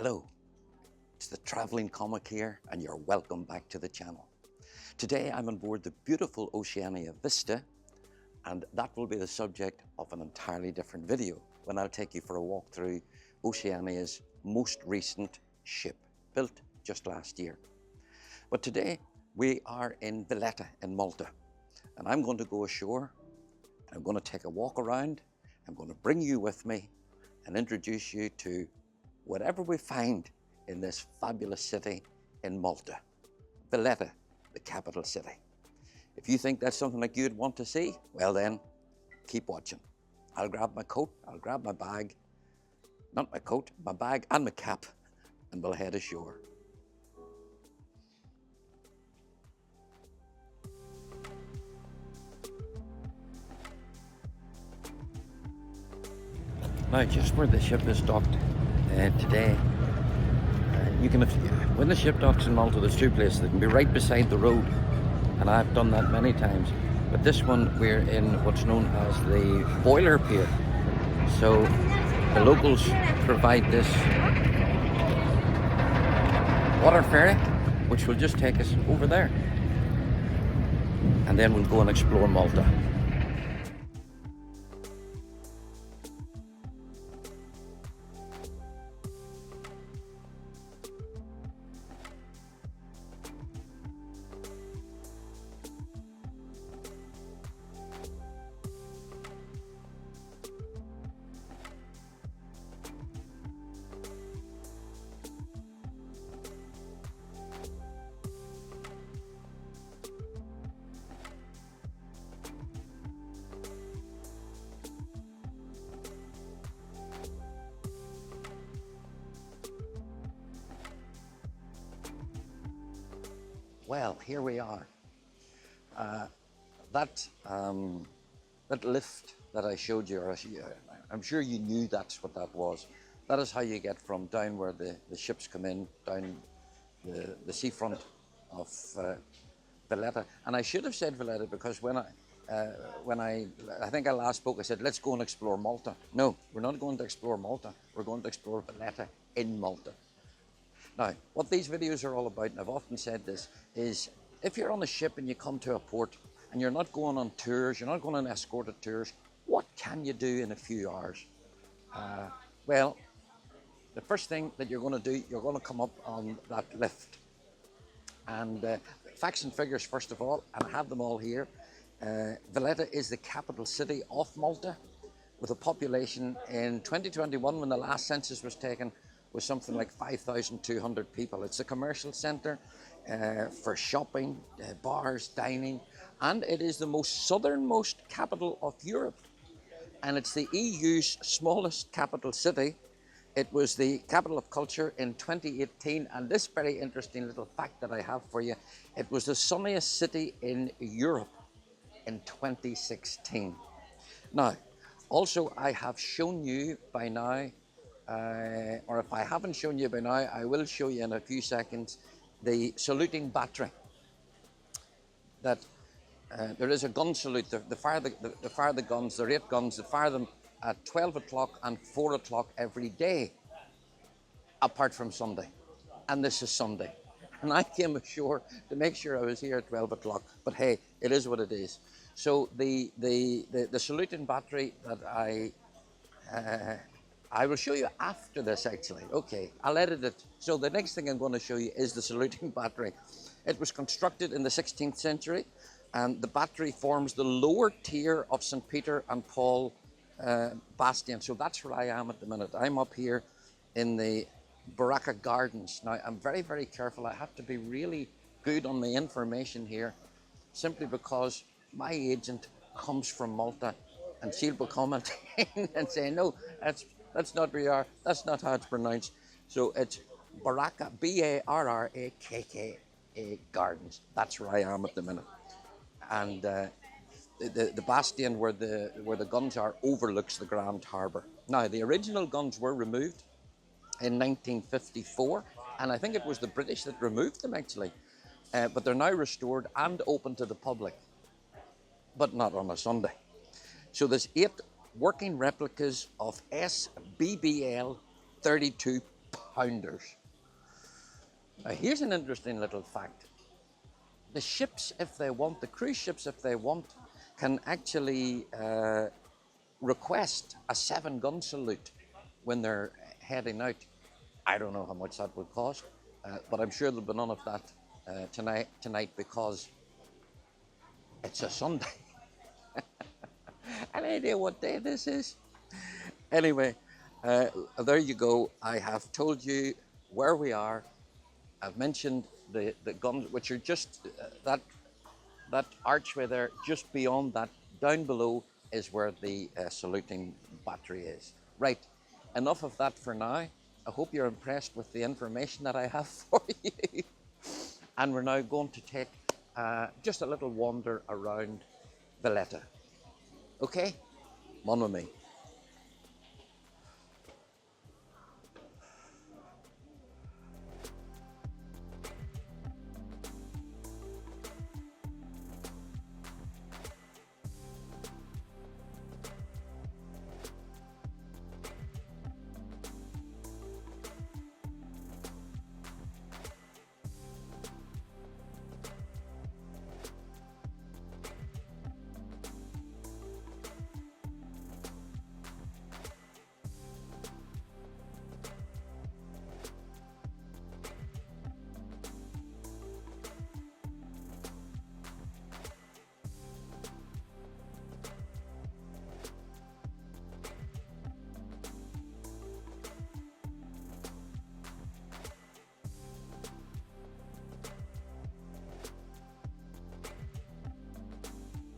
Hello, it's the Travelling Comic here, and you're welcome back to the channel. Today I'm on board the beautiful Oceania Vista, and that will be the subject of an entirely different video when I'll take you for a walk through Oceania's most recent ship, built just last year. But today we are in Valletta in Malta, and I'm going to go ashore. I'm going to take a walk around. I'm going to bring you with me and introduce you to whatever we find in this fabulous city in Malta, Valletta, the capital city. If you think that's something like you'd want to see, well then, keep watching. I'll grab my coat, I'll grab my bag, not my coat, my bag and my cap, and we'll head ashore. Now, just where the ship is docked today, when the ship docks in Malta, there's two places. They can be right beside the road, and I've done that many times. But this one, we're in what's known as the boiler pier. So the locals provide this water ferry, which will just take us over there. And then we'll go and explore Malta. Well, here we are. That lift that I showed you, I'm sure you knew that's what that was. That is how you get from down where the ships come in, down the seafront of Valletta. And I should have said Valletta because when I think I last spoke, I said, let's go and explore Malta. No, we're not going to explore Malta. We're going to explore Valletta in Malta. Now, what these videos are all about, and I've often said this, is if you're on a ship and you come to a port and you're not going on tours, you're not going on escorted tours, what can you do in a few hours? Well, the first thing that you're going to do, you're going to come up on that lift. And facts and figures, first of all, and I have them all here. Valletta is the capital city of Malta, with a population in 2021, when the last census was taken, was something like 5,200 people. It's a commercial centre for shopping, bars, dining, and it is the most southernmost capital of Europe. And it's the EU's smallest capital city. It was the capital of culture in 2018, and this very interesting little fact that I have for you, it was the sunniest city in Europe in 2016. Now, also I have shown you by now, or if I haven't shown you by now, I will show you in a few seconds, the saluting battery. That there is a gun salute. They fire the guns, the 8 guns, they fire them at 12 o'clock and 4 o'clock every day, apart from Sunday. And this is Sunday. And I came ashore to make sure I was here at 12 o'clock. But hey, it is what it is. So the saluting battery that I will show you after this, actually. Okay, I'll edit it. So the next thing I'm going to show you is the saluting battery. It was constructed in the 16th century, and the battery forms the lower tier of St. Peter and Paul Bastion. So that's where I am at the minute. I'm up here in the Baraka Gardens. Now, I'm very, very careful. I have to be really good on the information here, simply because my agent comes from Malta, and she'll be commenting and saying, no, that's not where you are. That's not how it's pronounced. So it's Baraka, B-A-R-R-A-K-K-A Gardens. That's where I am at the minute. And the bastion where the guns are overlooks the Grand Harbour. Now, the original guns were removed in 1954, and I think it was the British that removed them, actually. But they're now restored and open to the public, but not on a Sunday. So there's 8 working replicas of SBBL 32 pounders. Now, here's an interesting little fact. The ships, if they want, the cruise ships, if they want, can actually request a 7-gun salute when they're heading out. I don't know how much that would cost, but I'm sure there'll be none of that tonight because it's a Sunday. Any idea what day this is? Anyway, there you go. I have told you where we are. I've mentioned the guns, which are just that archway there, just beyond that. Down below is where the saluting battery is. Right, enough of that for now. I hope you're impressed with the information that I have for you. And we're now going to take just a little wander around Valletta. Okay? Come on with me.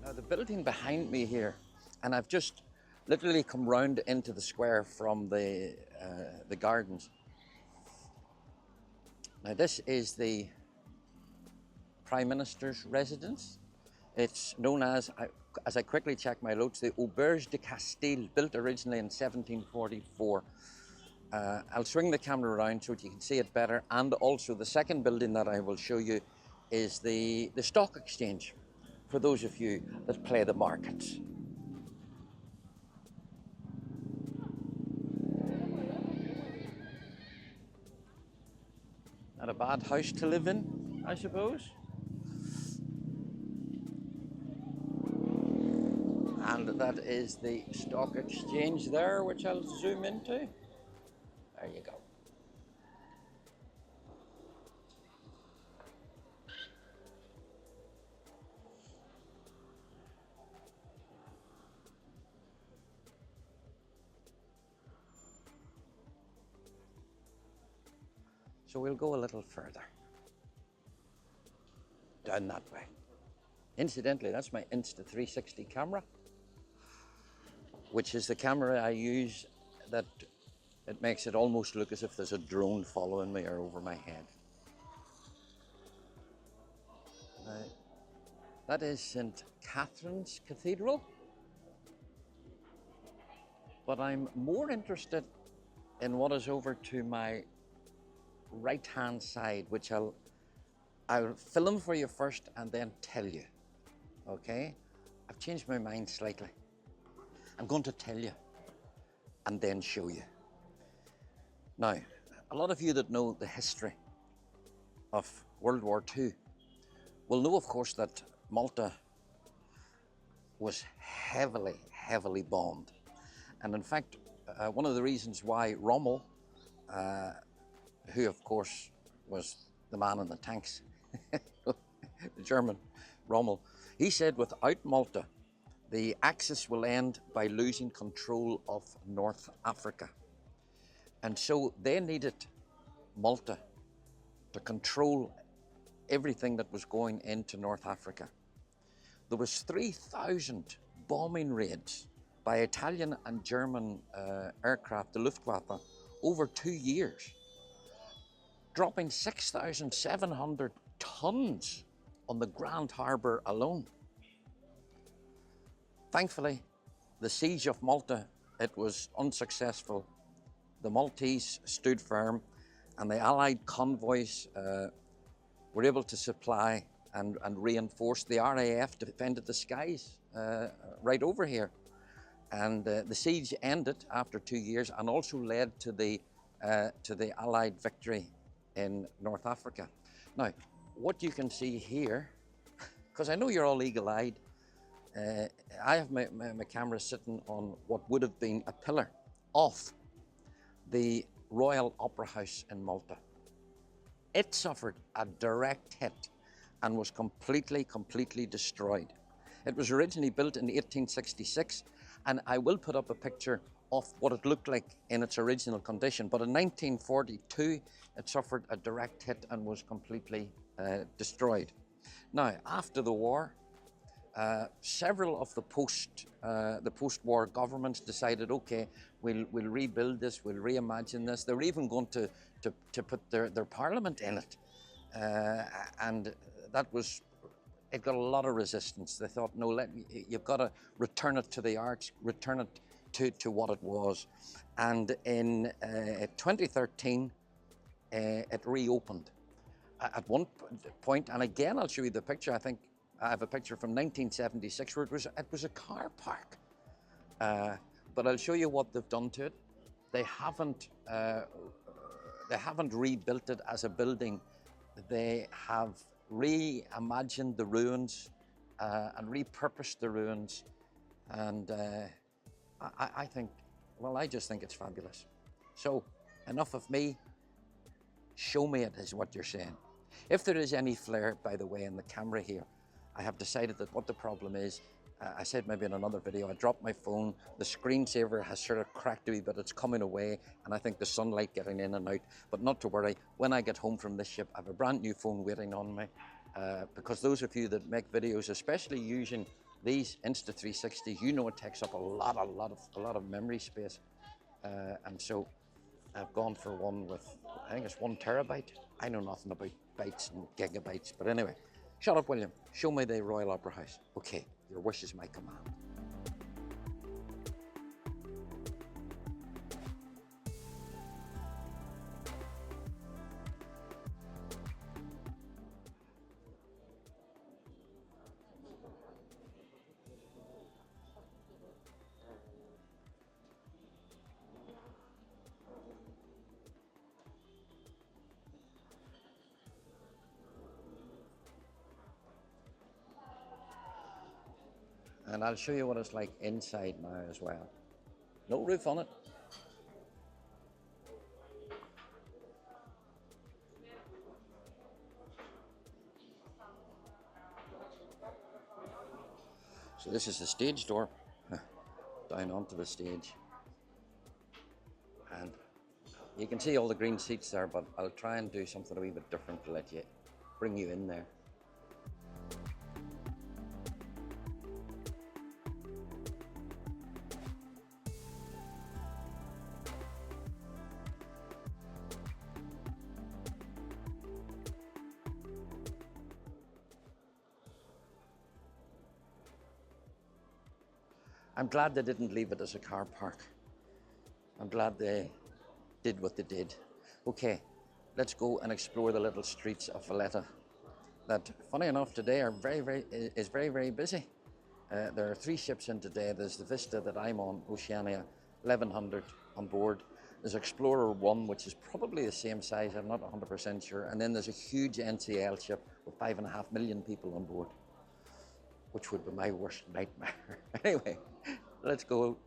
Now the building behind me here, and I've just literally come round into the square from the gardens. Now this is the Prime Minister's residence. It's known as I quickly check my notes, the Auberge de Castile, built originally in 1744. I'll swing the camera around so that you can see it better. And also the second building that I will show you is the stock exchange, for those of you that play the markets. Not a bad house to live in, I suppose. And that is the stock exchange there, which I'll zoom into. There you go. So we'll go a little further. Down that way. Incidentally, that's my Insta360 camera, which is the camera I use that it makes it almost look as if there's a drone following me or over my head. That is St. Catherine's Cathedral. But I'm more interested in what is over to my right-hand side, which I'll film for you first and then tell you, okay? I've changed my mind slightly. I'm going to tell you and then show you. Now, a lot of you that know the history of World War II will know, of course, that Malta was heavily, heavily bombed. And in fact, one of the reasons why Rommel, who of course was the man in the tanks, the German Rommel, he said without Malta, the Axis will end by losing control of North Africa. And so they needed Malta to control everything that was going into North Africa. There was 3,000 bombing raids by Italian and German aircraft, the Luftwaffe, over 2 years, dropping 6,700 tons on the Grand Harbour alone. Thankfully, the siege of Malta, it was unsuccessful. The Maltese stood firm, and the Allied convoys were able to supply and reinforce. The RAF defended the skies right over here. And the siege ended after 2 years and also led to the to the Allied victory in North Africa. Now, what you can see here, because I know you're all eagle-eyed, I have my camera sitting on what would have been a pillar of the Royal Opera House in Malta. It suffered a direct hit and was completely destroyed. It was originally built in 1866, and I will put up a picture of what it looked like in its original condition. But in 1942, it suffered a direct hit and was completely destroyed. Now, after the war, several of the post-war governments decided, okay, we'll rebuild this, we'll reimagine this. They were even going to put their parliament in it, and it got a lot of resistance. They thought, no, you've got to return it to the arts, return it to what it was. And in 2013, it reopened at one point. And again, I'll show you the picture. I think I have a picture from 1976 where it was a car park. But I'll show you what they've done to it. They haven't rebuilt it as a building. They have reimagined the ruins and repurposed the ruins, and I just think it's fabulous. So enough of me. Show me it is what you're saying. If there is any flare, by the way, in the camera here, I have decided that what the problem is, I said maybe in another video, I dropped my phone, the screensaver has sort of cracked a wee bit, it's coming away, and I think the sunlight getting in and out, but not to worry. When I get home from this ship, I have a brand new phone waiting on me, because those of you that make videos, especially using these Insta360s, you know it takes up a lot of memory space, and so I've gone for one with, I think it's 1 terabyte. I know nothing about bytes and gigabytes, but anyway. Shut up, William. Show me the Royal Opera House. Okay, your wish is my command. And I'll show you what it's like inside now as well. No roof on it. So this is the stage door, down onto the stage. And you can see all the green seats there, but I'll try and do something a wee bit different to let you, bring you in there. I'm glad they didn't leave it as a car park. I'm glad they did what they did. Okay, let's go and explore the little streets of Valletta that, funny enough, today are is very busy. There are 3 ships in today. There's the Vista that I'm on, Oceania 1100 on board. There's Explorer 1, which is probably the same size, I'm not 100% sure. And then there's a huge NCL ship with 5.5 million people on board, which would be my worst nightmare. Anyway, let's go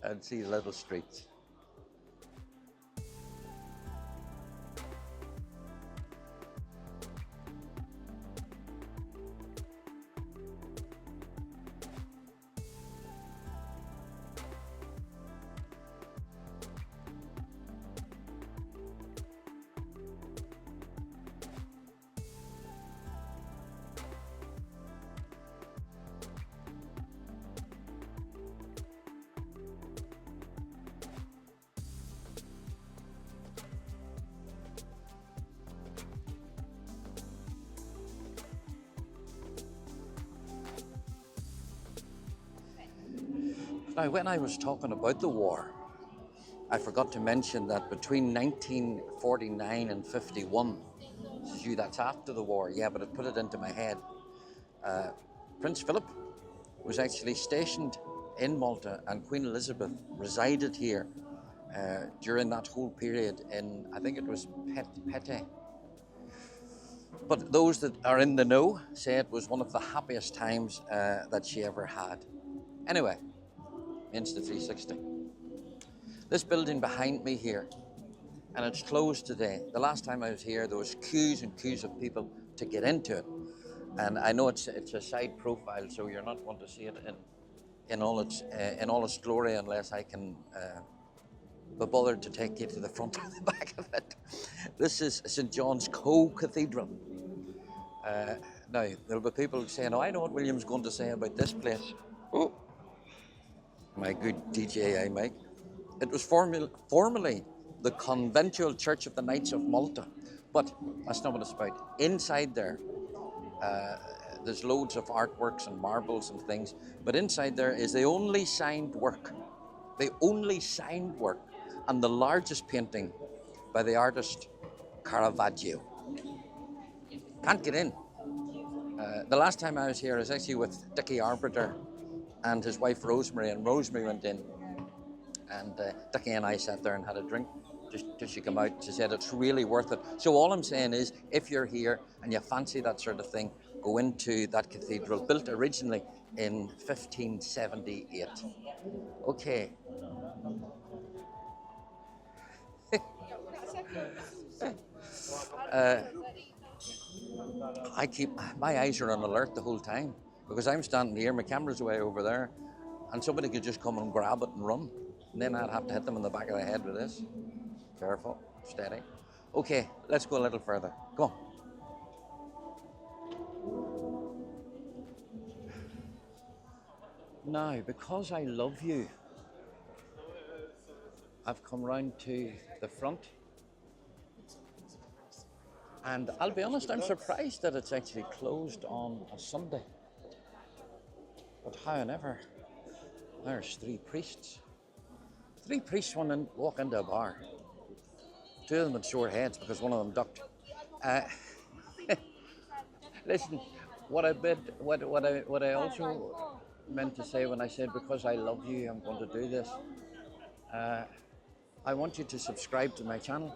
and see the little streets. Now, when I was talking about the war, I forgot to mention that between 1949 and 51, that's after the war, yeah, but it put it into my head, Prince Philip was actually stationed in Malta and Queen Elizabeth resided here during that whole period in, I think it was Pete. But those that are in the know say it was one of the happiest times that she ever had. Anyway, Insta 360. This building behind me here, and it's closed today. The last time I was here, there was queues and queues of people to get into it. And I know it's a side profile, so you're not going to see it in all its glory unless I can be bothered to take you to the front or the back of it. This is St. John's Co-Cathedral. Now, there'll be people saying, oh, I know what William's going to say about this place. Oh, my good DJI mic. It was formerly the conventual church of the Knights of Malta, but that's not what it's about. Inside there, there's loads of artworks and marbles and things, but inside there is the only signed work and the largest painting by the artist Caravaggio. Can't get in. The last time I was here, I was actually with Dickie Arbiter and his wife Rosemary, and Rosemary went in, and Dickie and I sat there and had a drink just till she came out. She said it's really worth it. So all I'm saying is, if you're here and you fancy that sort of thing, go into that cathedral, built originally in 1578. Okay. My eyes are on alert the whole time because I'm standing here, my camera's way over there, and somebody could just come and grab it and run. And then I'd have to hit them in the back of the head with this. Careful, steady. Okay, let's go a little further. Come on. Now, because I love you, I've come round to the front. And I'll be honest, I'm surprised that it's actually closed on a Sunday. But however, there's three priests. Three priests walk into a bar. Two of them had sore heads because one of them ducked. Listen, what I also meant to say when I said because I love you, I'm going to do this. I want you to subscribe to my channel.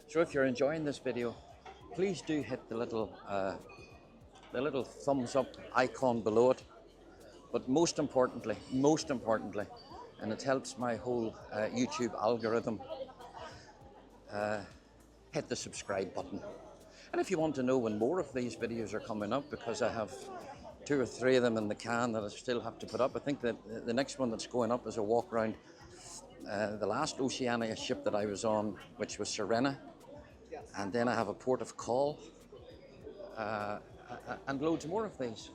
So if you're enjoying this video, please do hit the little thumbs up icon below it. But most importantly, and it helps my whole YouTube algorithm, hit the subscribe button. And if you want to know when more of these videos are coming up, because I have 2 or 3 of them in the can that I still have to put up. I think that the next one that's going up is a walk around the last Oceania ship that I was on, which was Serena. And then I have a port of call and loads more of these.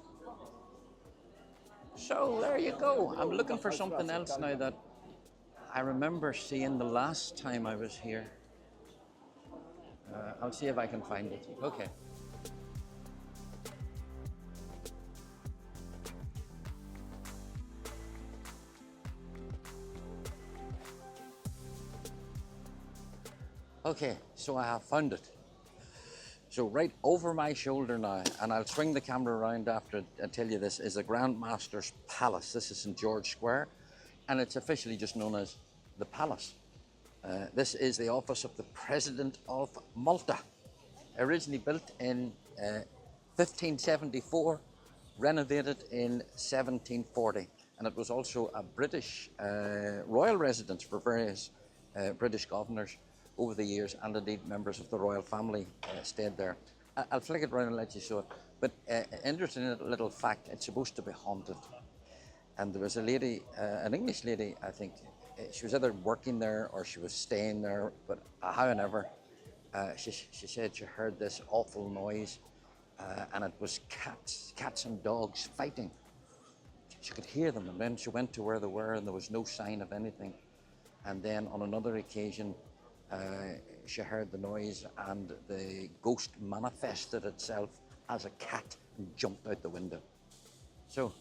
So there you go. I'm looking for something else now that I remember seeing the last time I was here. I'll see if I can find it. Okay. Okay, so I have found it. So right over my shoulder now, and I'll swing the camera around after I tell you this, is the Grand Master's Palace. This is St. George Square, and it's officially just known as the Palace. This is the office of the President of Malta. Originally built in 1574, renovated in 1740. And it was also a British royal residence for various British governors over the years, and indeed members of the royal family stayed there. I'll flick it around and let you show it. But interesting little fact, it's supposed to be haunted. And there was a lady, an English lady, I think, she was either working there or she was staying there, but however, she said she heard this awful noise, and it was cats and dogs fighting. She could hear them, and then she went to where they were, and there was no sign of anything. And then on another occasion, she heard the noise, and the ghost manifested itself as a cat and jumped out the window. So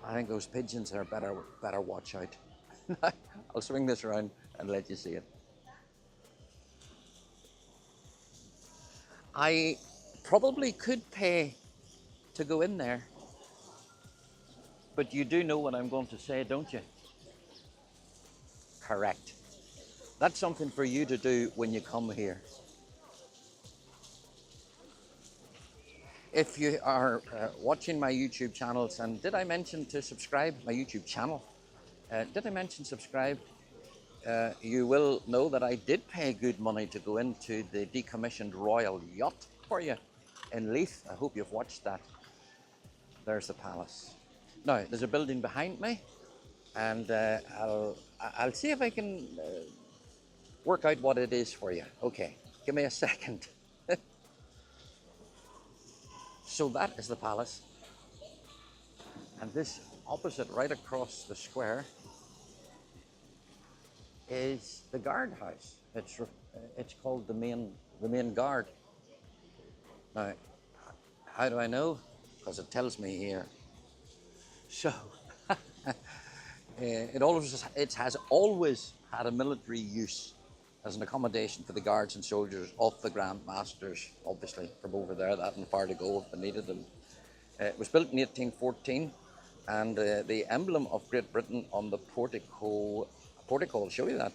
I think those pigeons are better watch out. I'll swing this around and let you see it. I probably could pay to go in there, but you do know what I'm going to say, don't you? correct. That's something for you to do when you come here. If you are watching my YouTube channels, and did I mention to subscribe my YouTube channel? Did I mention subscribe? You will know that I did pay good money to go into the decommissioned Royal Yacht for you in Leith. I hope you've watched that. There's the palace. Now, there's a building behind me, and I'll see if I can work out what it is for you. Okay, give me a second. So that is the palace, and this opposite, right across the square, is the guardhouse. It's called the main guard. Now, how do I know? Because it tells me here. So it has always had a military use as an accommodation for the guards and soldiers of the Grand Masters, obviously from over there, that and far to go if they needed them. It was built in 1814, and the emblem of Great Britain on the portico, I'll show you that,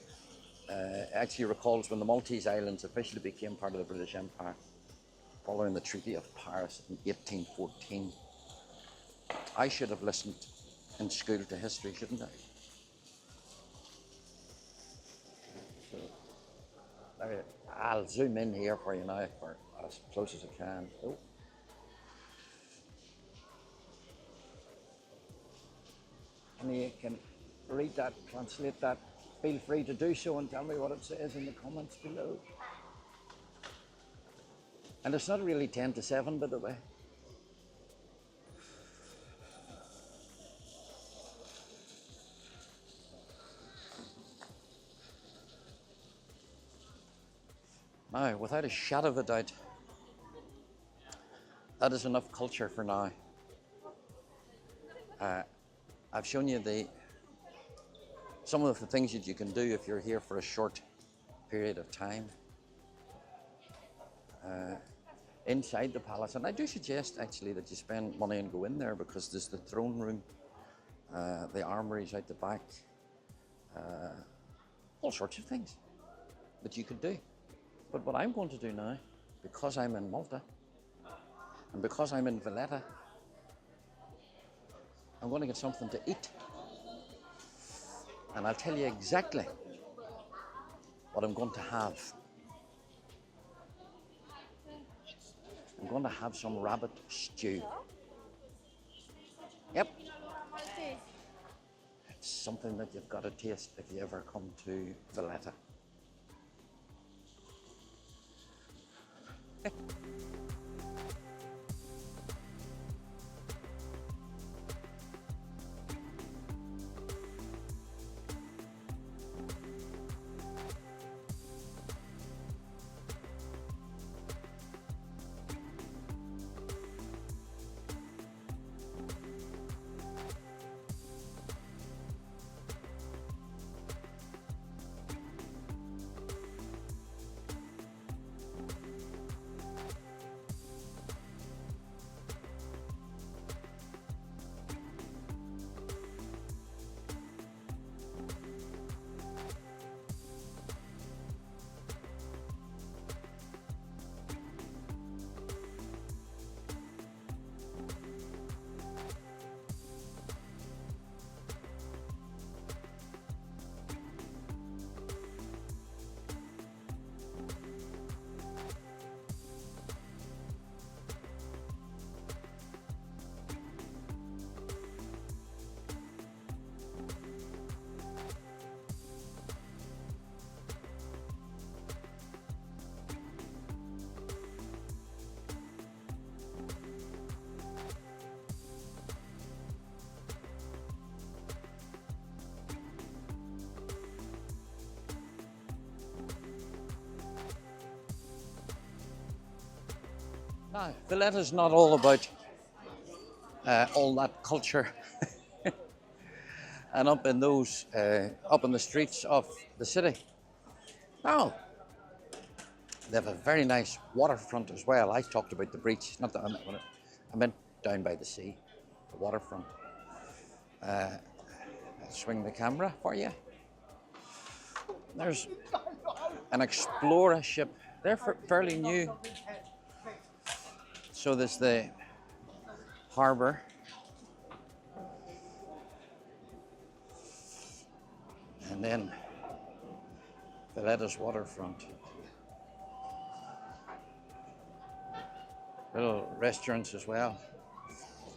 actually recalls when the Maltese Islands officially became part of the British Empire, following the Treaty of Paris in 1814. I should have listened in school to history, shouldn't I? I'll zoom in here for you now, for as close as I can. Oh. And you can read that, translate that. Feel free to do so and tell me what it says in the comments below. And it's not really 10 to 7, by the way. Now, without a shadow of a doubt, that is enough culture for now. I've shown you some of the things that you can do if you're here for a short period of time inside the palace. And I do suggest actually that you spend money and go in there, because there's the throne room, the armories out the back, all sorts of things that you could do. But what I'm going to do now, because I'm in Malta and because I'm in Valletta, I'm going to get something to eat. And I'll tell you exactly what I'm going to have. I'm going to have some rabbit stew. Yep. It's something that you've got to taste if you ever come to Valletta. Now, Valletta's not all about all that culture and up in the streets of the city. No, they have a very nice waterfront as well. I talked about the beach, not that I meant down by the sea, the waterfront. I'll swing the camera for you. There's an Explorer ship. They're fairly new. So there's the harbour. And then Valletta's waterfront. Little restaurants as well.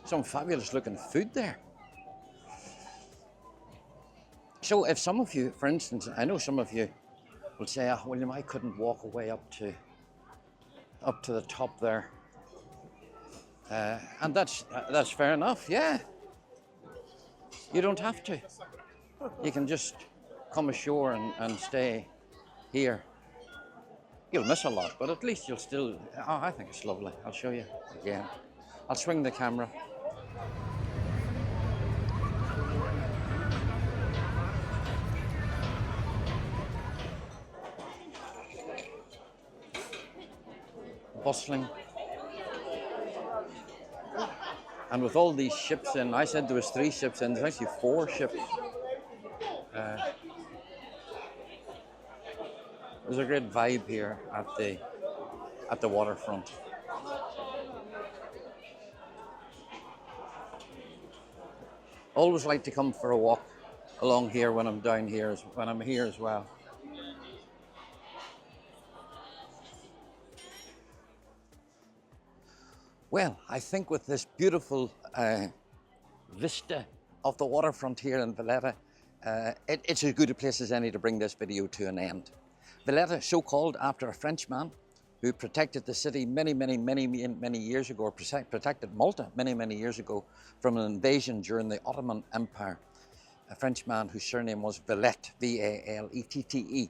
Some fabulous looking food there. So if some of you, for instance, I know some of you will say, "Ah, William, I couldn't walk away up to the top there," and that's fair enough. Yeah, you don't have to. You can just come ashore and stay here. You'll miss a lot, but at least you'll still. Oh, I think it's lovely. I'll show you again. I'll swing the camera. Bustling. And with all these ships in, I said there was 3 ships in, there's actually 4 ships. There's a great vibe here at the waterfront. Always like to come for a walk along here when I'm down here, when I'm here as well. Well, I think with this beautiful vista of the waterfront here in Valletta, it's as good a place as any to bring this video to an end. Valletta, so called after a Frenchman who protected the city many years ago, or protected Malta many years ago from an invasion during the Ottoman Empire. A Frenchman whose surname was Vallette, V-A-L-E-T-T-E.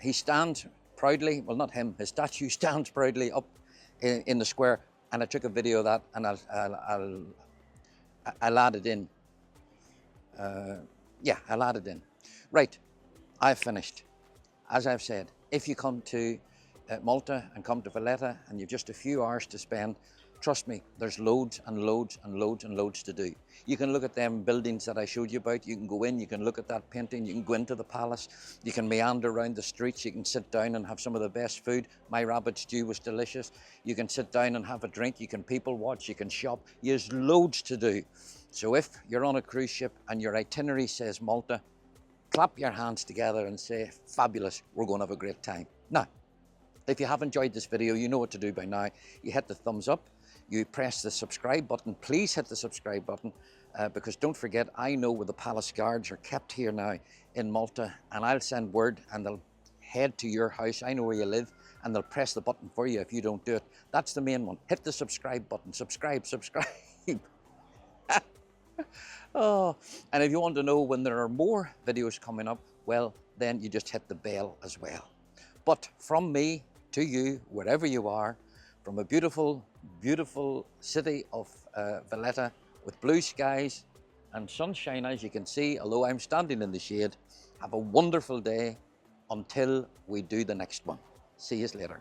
He stands proudly, well not him, his statue stands proudly up in the square, and I took a video of that and I'll add it in. Yeah, I'll add it in. Right, I've finished. As I've said, if you come to Malta and come to Valletta and you've just a few hours to spend, trust me, there's loads and loads and loads and loads to do. You can look at them buildings that I showed you about. You can go in, you can look at that painting, you can go into the palace, you can meander around the streets, you can sit down and have some of the best food. My rabbit stew was delicious. You can sit down and have a drink, you can people watch, you can shop. There's loads to do. So if you're on a cruise ship and your itinerary says Malta, clap your hands together and say, fabulous, we're going to have a great time. Now, if you have enjoyed this video, you know what to do by now. You hit the thumbs up, you press the subscribe button. Please hit the subscribe button because don't forget, I know where the palace guards are kept here now in Malta, and I'll send word and they'll head to your house. I know where you live, and they'll press the button for you if you don't do it. That's the main one. Hit the subscribe button. Subscribe. Oh, and if you want to know when there are more videos coming up, well, then you just hit the bell as well. But from me to you, wherever you are, from a beautiful, beautiful city of Valletta with blue skies and sunshine, as you can see, although I'm standing in the shade, have a wonderful day until we do the next one. See you later.